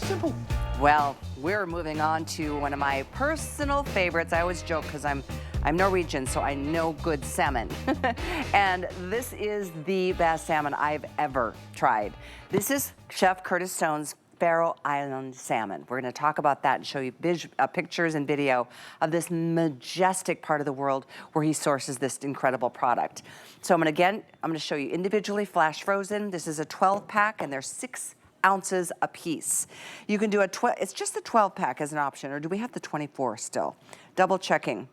Simple. Well, we're moving on to one of my personal favorites. I always joke because I'm Norwegian, so I know good salmon. And this is the best salmon I've ever tried. This is Chef Curtis Stone's Faroe Island salmon. We're going to talk about that and show you pictures and video of this majestic part of the world where he sources this incredible product. So I'm going to show you individually flash frozen. This is a 12-pack, and there's 6 ounces a piece. You can do it's just the 12-pack as an option, or do we have the 24 still? Double checking.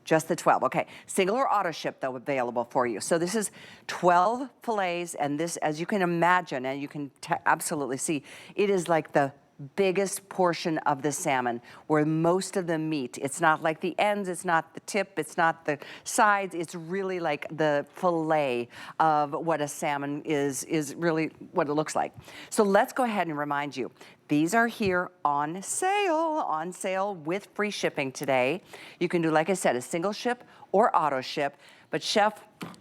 Just the 12, okay. Single or auto ship, though, available for you. So this is 12 fillets, and this, as you can imagine, and you can absolutely see, it is like the biggest portion of the salmon where most of the meat, it's not like the ends, it's not the tip, it's not the sides, it's really like the fillet of what a salmon is really what it looks like. So let's go ahead and remind you, these are here on sale with free shipping today. You can do, like I said, a single ship or auto ship. But Chef,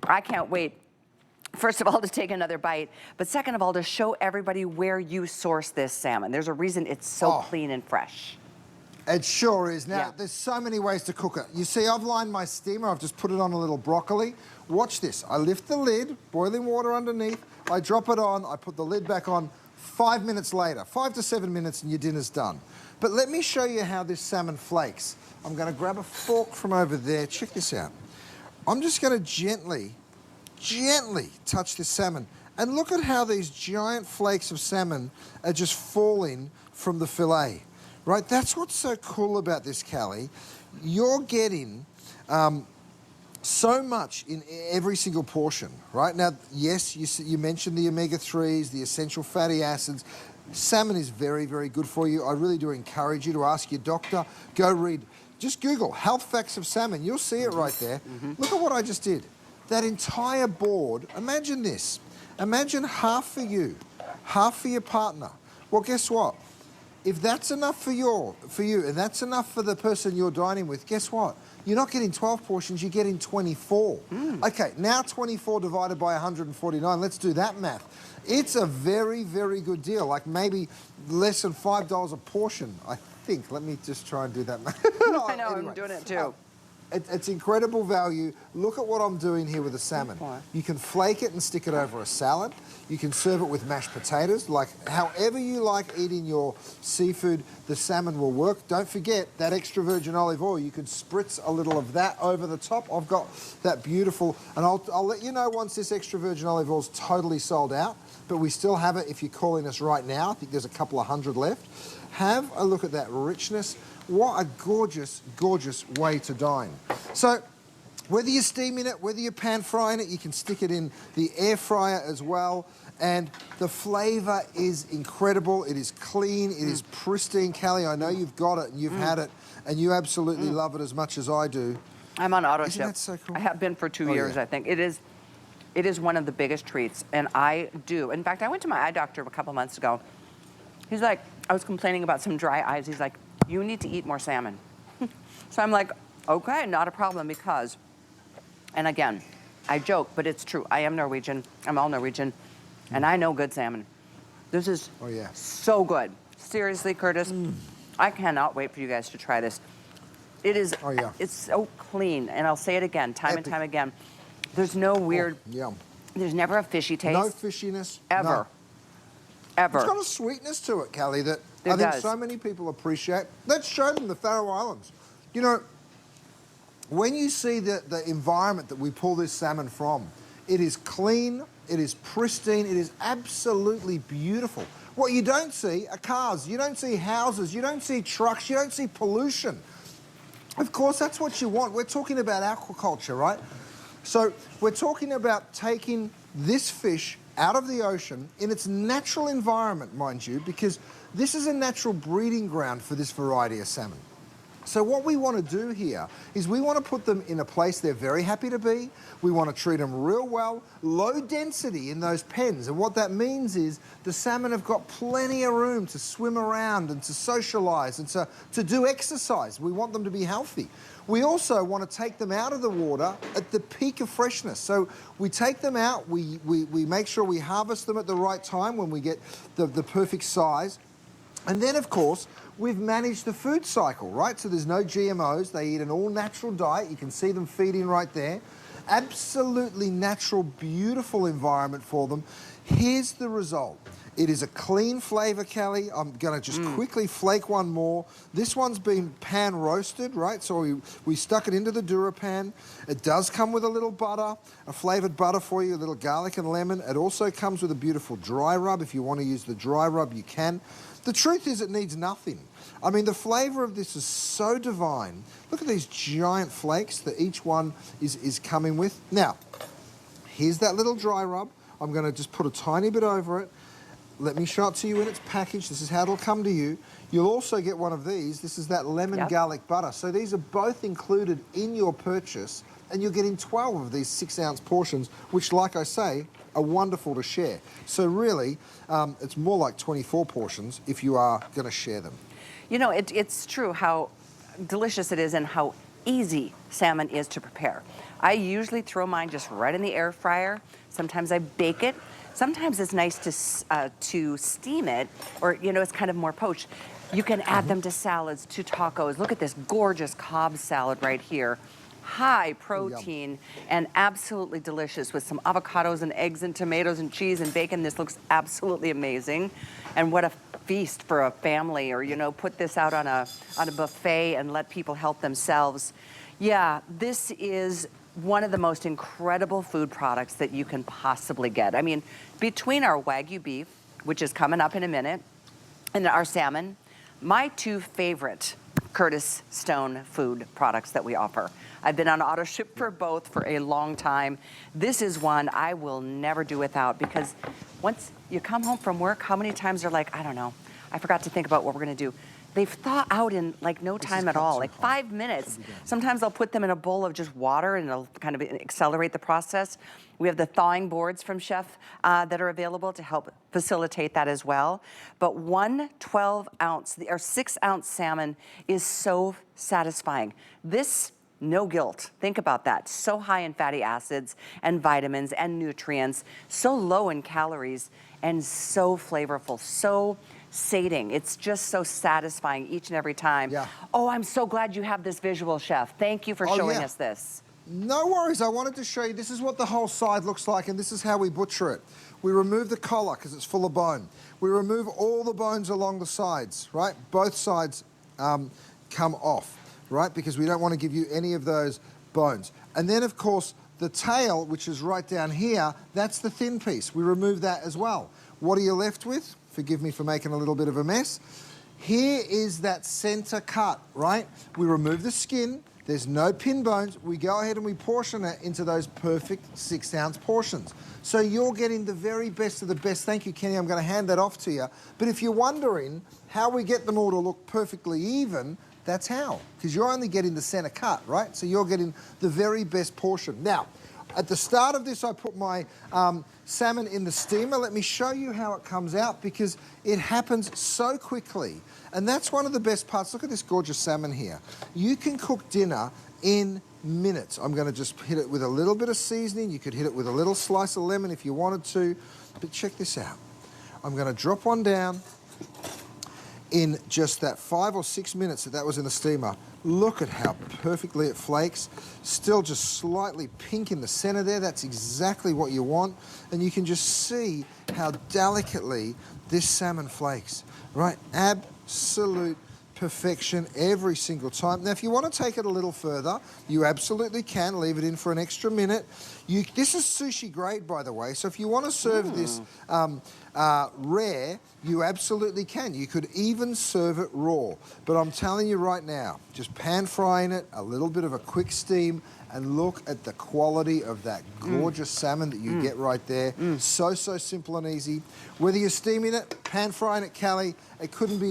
I can't wait, first of all, to take another bite, but second of all, to show everybody where you source this salmon. There's a reason it's so clean and fresh. It sure is. Now, there's so many ways to cook it. You see, I've lined my steamer. I've just put it on a little broccoli. Watch this. I lift the lid, boiling water underneath. I drop it on. I put the lid back on. 5 minutes later, 5 to 7 minutes, and your dinner's done. But let me show you how this salmon flakes. I'm going to grab a fork from over there. Check this out. I'm just going to gently touch this salmon. And look at how these giant flakes of salmon are just falling from the fillet, right? That's what's so cool about this, Callie. You're getting so much in every single portion, right? Now, yes, you mentioned the omega-3s, the essential fatty acids. Salmon is very, very good for you. I really do encourage you to ask your doctor. Go read, just Google health facts of salmon. You'll see it right there. Look at what I just did. That entire board, imagine this. Imagine half for you, half for your partner. Well, guess what? If that's enough for you, and that's enough for the person you're dining with, guess what? You're not getting 12 portions, you're getting 24. Okay, now 24 divided by 149, let's do that math. It's a very, very good deal, like maybe less than $5 a portion, I think. Let me just try and do that math. I know, anyway, I'm doing it too. It's incredible value. Look at what I'm doing here with the salmon. You can flake it and stick it over a salad. You can serve it with mashed potatoes. Like, however you like eating your seafood, the salmon will work. Don't forget that extra virgin olive oil. You can spritz a little of that over the top. I've got that beautiful, and I'll let you know once this extra virgin olive oil is totally sold out, but we still have it if you're calling us right now. I think there's a couple of hundred left. Have a look at that richness. What a gorgeous, gorgeous way to dine. So whether you're steaming it, whether you're pan frying it, you can stick it in the air fryer as well. And the flavor is incredible. It is clean. It is pristine. Callie, I know you've got it and you've had it and you absolutely love it as much as I do. I'm on auto Isn't ship. that so cool? I have been for 2 years, I think. It is one of the biggest treats, and I do. In fact, I went to my eye doctor a couple months ago. He's like, I was complaining about some dry eyes. He's like, you need to eat more salmon. So I'm like, okay, not a problem, because, and again, I joke, but it's true. I am Norwegian. I'm all Norwegian, and I know good salmon. This is so good. Seriously, Curtis, I cannot wait for you guys to try this. It is, it's so clean, and I'll say it again, time and time again. There's no weird, there's never a fishy taste. No fishiness. Ever. No. Ever. It's got a sweetness to it, Callie, that I think so many people appreciate. Let's show them the Faroe Islands. You know, when you see the environment that we pull this salmon from, it is clean, it is pristine, it is absolutely beautiful. What you don't see are cars, you don't see houses, you don't see trucks, you don't see pollution. Of course, that's what you want. We're talking about aquaculture, right? So we're talking about taking this fish out of the ocean in its natural environment, mind you, because this is a natural breeding ground for this variety of salmon. So what we want to do here is we want to put them in a place they're very happy to be. We want to treat them real well, low density in those pens. And what that means is the salmon have got plenty of room to swim around and to socialize and to do exercise. We want them to be healthy. We also want to take them out of the water at the peak of freshness. So we take them out, we make sure we harvest them at the right time when we get the perfect size. And then, of course, we've managed the food cycle, right? So there's no GMOs. They eat an all-natural diet. You can see them feeding right there. Absolutely natural, beautiful environment for them. Here's the result. It is a clean flavor, Callie. I'm going to just quickly flake one more. This one's been pan roasted, right? So we stuck it into the DuraPan. It does come with a little butter, a flavored butter for you, a little garlic and lemon. It also comes with a beautiful dry rub. If you want to use the dry rub, you can. The truth is it needs nothing. I mean, the flavor of this is so divine. Look at these giant flakes that each one is coming with. Now, here's that little dry rub. I'm going to just put a tiny bit over it. Let me show it to you in its package. This is how it'll come to you. You'll also get one of these. This is that lemon garlic butter. So these are both included in your purchase, and you're getting 12 of these 6-ounce portions, which, like I say, are wonderful to share. So really, it's more like 24 portions if you are going to share them. You know, it's true how delicious it is and how easy salmon is to prepare. I usually throw mine just right in the air fryer. Sometimes I bake it. Sometimes it's nice to steam it, or, you know, it's kind of more poached. You can add them to salads, to tacos. Look at this gorgeous Cobb salad right here. High protein and absolutely delicious with some avocados and eggs and tomatoes and cheese and bacon. This looks absolutely amazing. And what a feast for a family, or, you know, put this out on a buffet and let people help themselves. Yeah, this is one of the most incredible food products that you can possibly get. I mean, between our Wagyu beef, which is coming up in a minute, and our salmon, my two favorite Curtis Stone food products that we offer. I've been on auto ship for both for a long time. This is one I will never do without, because once you come home from work, how many times they're like, I don't know, I forgot to think about what we're gonna do. They've thawed out in like no time at all, like 5 minutes. Sometimes I'll put them in a bowl of just water and it'll kind of accelerate the process. We have the thawing boards from Chef that are available to help facilitate that as well. But one 12-ounce or 6-ounce salmon is so satisfying. This, no guilt. Think about that. So high in fatty acids and vitamins and nutrients, so low in calories, and so flavorful, so sating. It's just so satisfying each and every time. Yeah. Oh, I'm so glad you have this visual, Chef. Thank you for showing us this. No worries. I wanted to show you, this is what the whole side looks like, and this is how we butcher it. We remove the collar because it's full of bone. We remove all the bones along the sides, right? Both sides come off, right? Because we don't want to give you any of those bones. And then, of course, the tail, which is right down here, that's the thin piece. We remove that as well. What are you left with? Forgive me for making a little bit of a mess. Here is that center cut, right? We remove the skin. There's no pin bones. We go ahead and we portion it into those perfect 6-ounce portions. So you're getting the very best of the best. Thank you, Kenny. I'm going to hand that off to you. But if you're wondering how we get them all to look perfectly even, that's how. Because you're only getting the center cut, right? So you're getting the very best portion. Now, at the start of this, I put my salmon in the steamer. Let me show you how it comes out, because it happens so quickly. And that's one of the best parts. Look at this gorgeous salmon here. You can cook dinner in minutes. I'm going to just hit it with a little bit of seasoning. You could hit it with a little slice of lemon if you wanted to. But check this out. I'm going to drop one down in just that 5 or 6 minutes that was in the steamer. Look at how perfectly it flakes. Still just slightly pink in the center there. That's exactly what you want. And you can just see how delicately this salmon flakes, right? Absolute perfection every single time. Now, if you want to take it a little further, you absolutely can. Leave it in for an extra minute. This is sushi grade, by the way, so if you want to serve this rare, you absolutely can. You could even serve it raw. But I'm telling you right now, just pan frying it, a little bit of a quick steam, and look at the quality of that gorgeous salmon that you get right there. So simple and easy. Whether you're steaming it, pan frying it, Callie, it couldn't be